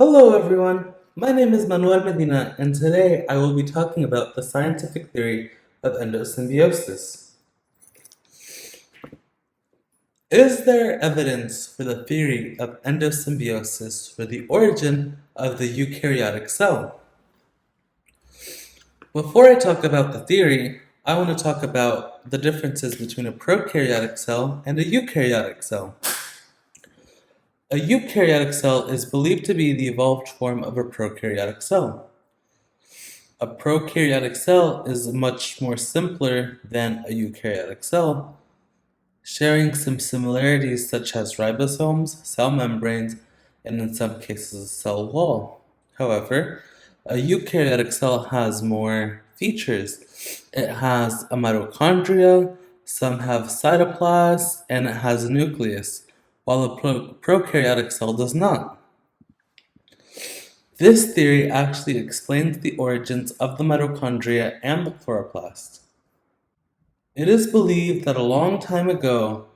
Hello everyone, my name is Manuel Medina and today I will be talking about the scientific theory of endosymbiosis. Is there evidence for the theory of endosymbiosis for the origin of the eukaryotic cell? Before I talk about the theory, I want to talk about the differences between a prokaryotic cell and a eukaryotic cell. A eukaryotic cell is believed to be the evolved form of a prokaryotic cell. A prokaryotic cell is much more simpler than a eukaryotic cell, sharing some similarities such as ribosomes, cell membranes, and in some cases a cell wall. However, a eukaryotic cell has more features. It has a mitochondria, some have cytoplasm, and it has a nucleus, while a prokaryotic cell does not. This theory actually explains the origins of the mitochondria and the chloroplast. It is believed that a long time ago,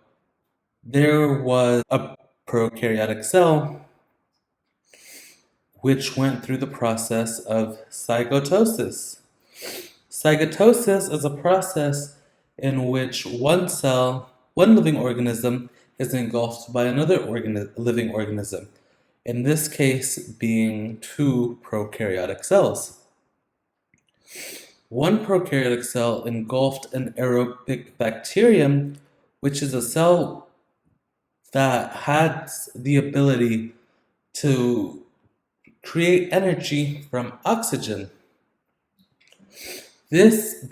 there was a prokaryotic cell which went through the process of zygotosis. Zygotosis is a process in which one living organism, is engulfed by another living organism, in this case being two prokaryotic cells. One prokaryotic cell engulfed an aerobic bacterium, which is a cell that had the ability to create energy from oxygen. This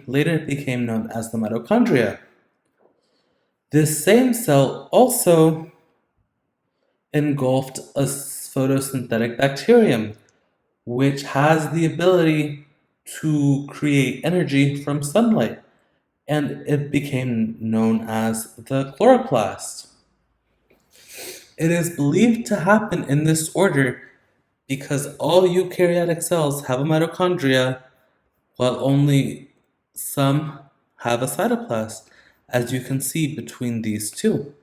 later became known as the mitochondria. This same cell also engulfed a photosynthetic bacterium, which has the ability to create energy from sunlight, and it became known as the chloroplast. It is believed to happen in this order because all eukaryotic cells have a mitochondria, while only some have a cytoplasm, as you can see between these two.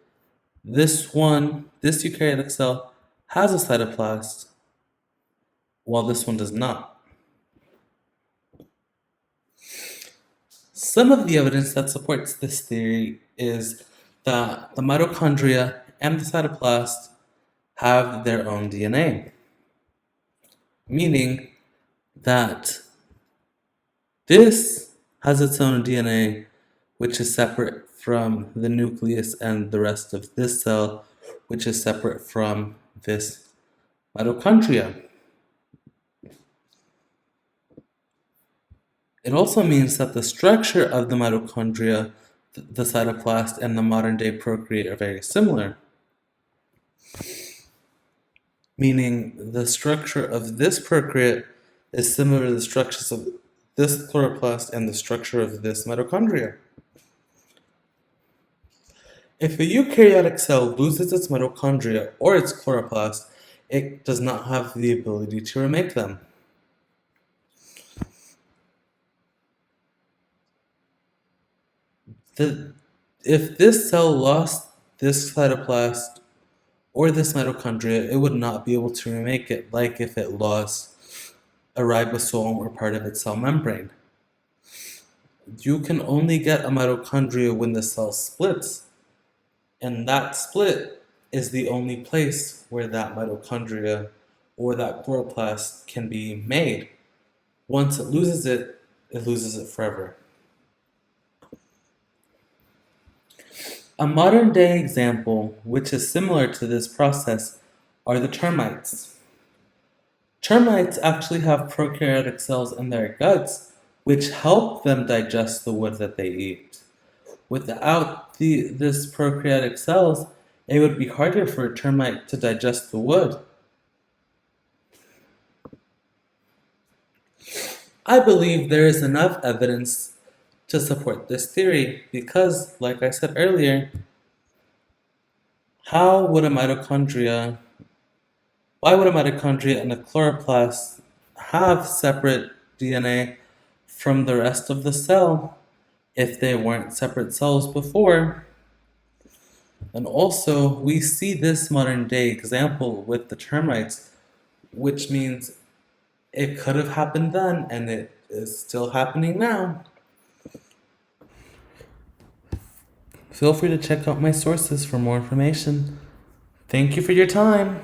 This eukaryotic cell, has a cytoplasm, while this one does not. Some of the evidence that supports this theory is that the mitochondria and the cytoplasm have their own DNA, meaning that this has its own DNA, which is separate from the nucleus and the rest of this cell, which is separate from this mitochondria. It also means that the structure of the mitochondria, the cytoplasm, and the modern-day procreate are very similar, meaning the structure of this procreate is similar to the structures of this chloroplast and the structure of this mitochondria. If a eukaryotic cell loses its mitochondria or its chloroplast, it does not have the ability to remake them. If this cell lost this cytoplast or this mitochondria, it would not be able to remake it, like if it lost a ribosome or part of its cell membrane. You can only get a mitochondria when the cell splits, and that split is the only place where that mitochondria or that chloroplast can be made. Once it loses it forever. A modern-day example, which is similar to this process, are the termites. Termites actually have prokaryotic cells in their guts, which help them digest the wood that they eat. Without this prokaryotic cells, it would be harder for a termite to digest the wood. I believe there is enough evidence to support this theory because, like I said earlier, why would a mitochondria and a chloroplast have separate DNA from the rest of the cell if they weren't separate cells before? And also, we see this modern day example with the termites, which means it could have happened then and it is still happening now. Feel free to check out my sources for more information. Thank you for your time.